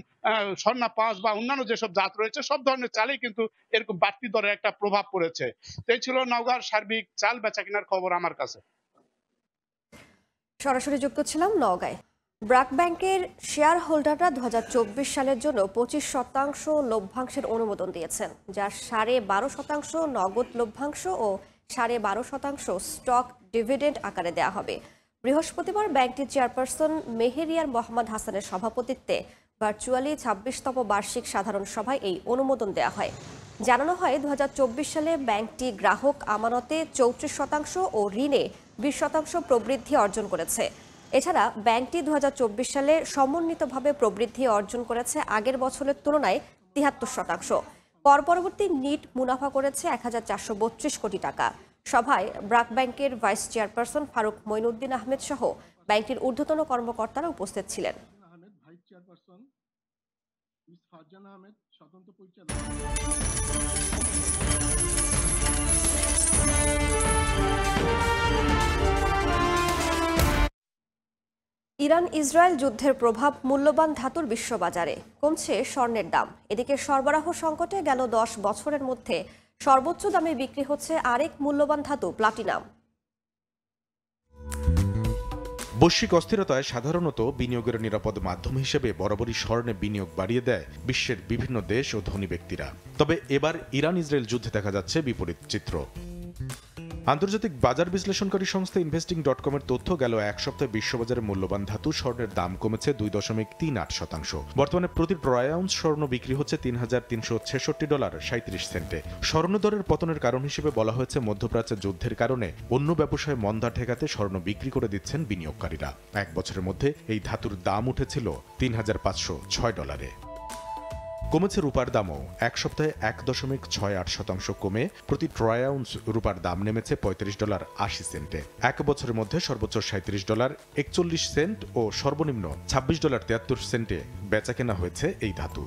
স্বর্ণা 5 বা অন্যান্য যেসব জাত রয়েছে সব ধরনের চালেই কিন্তু এরকম বাড়তি দরের একটা প্রভাব পড়েছে। এই ছিল নওগাঁর সার্বিক চাল বেচা কেনার খবর আমার কাছে। সরাসরি যুক্ত ছিলাম নওগাঁয়। ব্র্যাক ব্যাংকের শেয়ার হোল্ডাররা 2024 সালের জন্য 25% লভ্যাংশের অনুমোদন দিয়েছেন, যার 12.5% নগদ লভ্যাংশ ও 12.5% স্টক ডিভিডেন্ড আকারে দেওয়া হবে। বৃহস্পতিবার ব্যাংকটির চেয়ারপারসন মেহেরিয়ার মোহাম্মদ হাসানের সভাপতিত্বে ভার্চুয়ালি 26তম বার্ষিক সাধারণ সভায় এই অনুমোদন দেওয়া হয়। জানানো হয় 2024 সালে ব্যাংকটি গ্রাহক আমানতে 34% ও ঋণে 20% প্রবৃদ্ধি অর্জন করেছে। এছাড়া ব্যাংকটি 2024 সালে সমন্বিতভাবে প্রবৃদ্ধি অর্জন করেছে আগের বছরের তুলনায় 73%। কর পরবর্তী নিট মুনাফা করেছে 1432 কোটি টাকা। সভায় ব্র্যাক ব্যাংকের ভাইস চেয়ারপারসন ফারুক মঈনুদ্দিন আহমেদ সহ ব্যাংকটির ঊর্ধ্বতন কর্মকর্তারা উপস্থিত ছিলেন। ইরান ইসরায়েল যুদ্ধের প্রভাব মূল্যবান ধাতুর বিশ্ববাজারে, কমছে স্বর্ণের দাম। এদিকে সরবরাহ সংকটে গেল 10 বছরের মধ্যে সর্বোচ্চ দামে বিক্রি হচ্ছে আরেক মূল্যবান ধাতু প্লাটিনাম। বৈশ্বিক অস্থিরতায় সাধারণত বিনিয়োগের নিরাপদ মাধ্যম হিসেবে বরাবরই স্বর্ণে বিনিয়োগ বাড়িয়ে দেয় বিশ্বের বিভিন্ন দেশ ও ধনী ব্যক্তিরা। তবে এবার ইরান ইসরায়েল যুদ্ধে দেখা যাচ্ছে বিপরীত চিত্র। আন্তর্জাতিক বাজার বিশ্লেষণকারী সংস্থা investing.com এর তথ্য, গেল এক সপ্তাহে বিশ্ববাজারে মূল্যবান ধাতু স্বর্ণের দাম কমেছে 2.38%। বর্তমানে প্রতি ট্রয় আউন্স স্বর্ণ বিক্রি হচ্ছে $3,366.37। স্বর্ণ দরের পতনের কারণ হিসেবে বলা হয়েছে মধ্যপ্রাচ্যে যুদ্ধের কারণে অন্য ব্যবসায় মন্দা ঠেকাতে স্বর্ণ বিক্রি করে দিচ্ছেন বিনিয়োগকারীরা। এক বছরের মধ্যে এই ধাতুর দাম উঠেছিল $3,506। কমেছে রূপার দামও। এক সপ্তাহে 1.68% কমে প্রতি ট্রয় আউন্স রূপার দাম নেমেছে $35.80। এক বছরের মধ্যে সর্বোচ্চ $37.41 ও সর্বনিম্ন $26.73 বেচা কেনা হয়েছে এই ধাতু।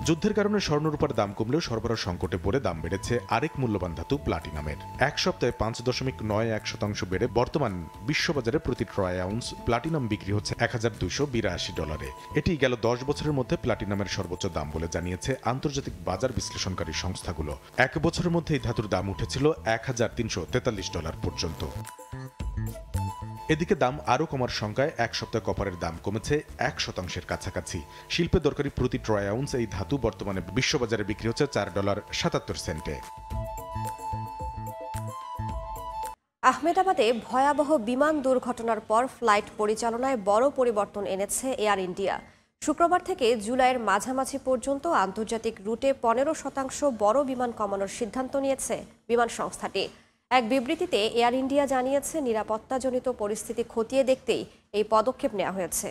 যুদ্ধের কারণে স্বর্ণরূপার দাম কমলেও সরবরাহ সংকটে পড়ে দাম বেড়েছে আরেক মূল্যবান ধাতু প্লাটিনামের। এক সপ্তাহে 5.91% বেড়ে বর্তমান বিশ্ববাজারে প্রতি ট্রয় আউন্স প্লাটিনাম বিক্রি হচ্ছে $1,282। এটি গেল 10 বছরের মধ্যে প্লাটিনামের সর্বোচ্চ দাম বলে জানিয়েছে আন্তর্জাতিক বাজার বিশ্লেষণকারী সংস্থাগুলো। এক বছরের মধ্যে এই ধাতুর দাম উঠেছিল $1,343 পর্যন্ত। এদিকে দাম আরও কমার শঙ্কায় এক সপ্তাহে কপারের দাম কমেছে 1% কাছাকাছি। শিল্পে দরকারি প্রতি ট্রয় আউন্স এই ধাতু বর্তমানে বিশ্ববাজারে বিক্রি হচ্ছে $4.77। আহমেদাবাদে ভয়াবহ বিমান দুর্ঘটনার পর ফ্লাইট পরিচালনায় বড় পরিবর্তন এনেছে এয়ার ইন্ডিয়া। শুক্রবার থেকে জুলাইয়ের মাঝামাঝি পর্যন্ত আন্তর্জাতিক রুটে 15% বড় বিমান কমানোর সিদ্ধান্ত নিয়েছে বিমান সংস্থাটি। এক বিবৃতিতে এয়ার ইন্ডিয়া জানিয়েছে, নিরাপত্তাজনিত পরিস্থিতি খতিয়ে দেখতেই এই পদক্ষেপ নেওয়া হয়েছে।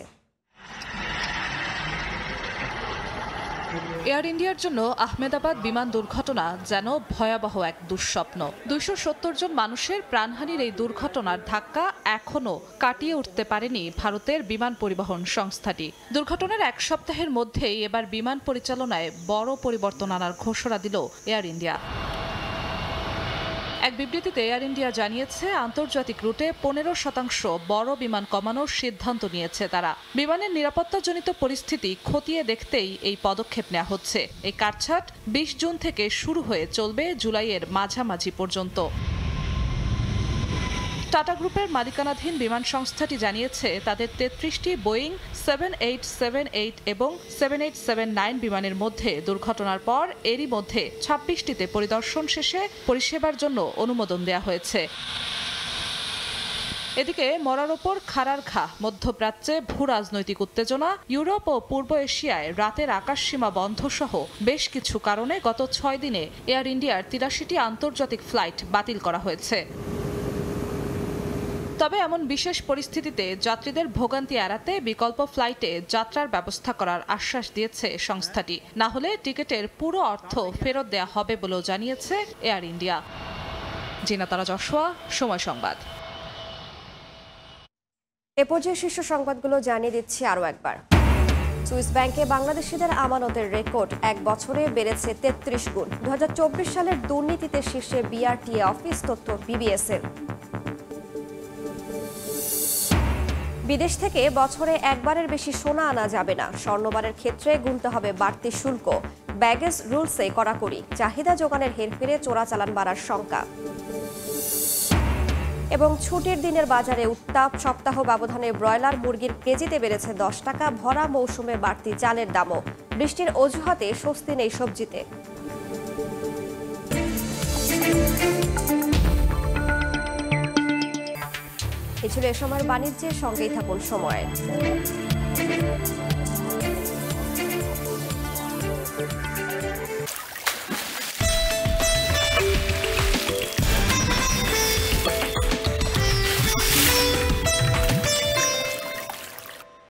এয়ার ইন্ডিয়ার জন্য আহমেদাবাদ বিমান দুর্ঘটনা যেন ভয়াবহ এক দুঃস্বপ্ন। 270 জন মানুষের প্রাণহানির এই দুর্ঘটনার ধাক্কা এখনও কাটিয়ে উঠতে পারেনি ভারতের বিমান পরিবহন সংস্থাটি। দুর্ঘটনার এক সপ্তাহের মধ্যেই এবার বিমান পরিচালনায় বড় পরিবর্তন আনার ঘোষণা দিল এয়ার ইন্ডিয়া। এক বিবৃতিতে এয়ার ইন্ডিয়া জানিয়েছে, আন্তর্জাতিক রুটে 15% বড় বিমান কমানোর সিদ্ধান্ত নিয়েছে তারা। বিমানের নিরাপত্তাজনিত পরিস্থিতি খতিয়ে দেখতেই এই পদক্ষেপ নেওয়া হচ্ছে। এই কাটছাঁট 20 জুন থেকে শুরু হয়ে চলবে জুলাইয়ের মাঝামাঝি পর্যন্ত। টাটা গ্রুপের মালিকানাধীন বিমান সংস্থাটি জানিয়েছে, তাদের 33টি বোয়িং 7878 এবং 7879 বিমানের মধ্যে দুর্ঘটনার পর এরই মধ্যে 26টিতে পরিদর্শন শেষে পরিষেবার জন্য অনুমোদন দেওয়া হয়েছে। এদিকে মরার ওপর খাড়ার ঘা, মধ্যপ্রাচ্যে ভূ রাজনৈতিক উত্তেজনা, ইউরোপ ও পূর্ব এশিয়ায় রাতের আকাশসীমা বন্ধ সহ বেশ কিছু কারণে গত 6 দিনে এয়ার ইন্ডিয়ার 83টি আন্তর্জাতিক ফ্লাইট বাতিল করা হয়েছে। তবে এমন বিশেষ পরিস্থিতিতে যাত্রীদের ভোগান্তি এড়াতে বিকল্প ফ্লাইটে যাত্রার ব্যবস্থা করার আশ্বাস দিয়েছে সংস্থাটি। না হলে টিকিটের পুরো অর্থ ফেরত দেওয়া হবে বলেও জানিয়েছে এয়ার ইন্ডিয়া। জিনাতারা যশোয়া, সময় সংবাদ। এ পর্যায়ে শীর্ষ সংবাদগুলো জানিয়ে দিচ্ছি আরও একবার। সুইস ব্যাংকে বাংলাদেশিদের আমানতের রেকর্ড এক বছরে বেড়েছে 33 গুণ। 2024 সালের দুর্নীতিতে শীর্ষে বিআরটিএ অফিস, তথ্য বিবিএসের। বিদেশ থেকে বছরে একবারের বেশি সোনা আনা যাবে না। স্বর্ণবারের ক্ষেত্রে গুনতে হবে বাড়তি শুল্ক। ব্যাগেজ রুলসে কড়াকড়ি। চাহিদা যোগানের হেরফেরে চোরাচালান বাড়ার শঙ্কা। এবং ছুটির দিনের বাজারে উত্তাপ। সপ্তাহ ব্যবধানে ব্রয়লার মুরগির কেজিতে বেড়েছে 10 টাকা। ভরা মৌসুমে বাড়তি চালের দামও। বৃষ্টির অজুহাতে স্বস্তি নেই সবজিতে। এই ছিল এ সময়ের বাণিজ্যের। সঙ্গেই থাকুন সময়।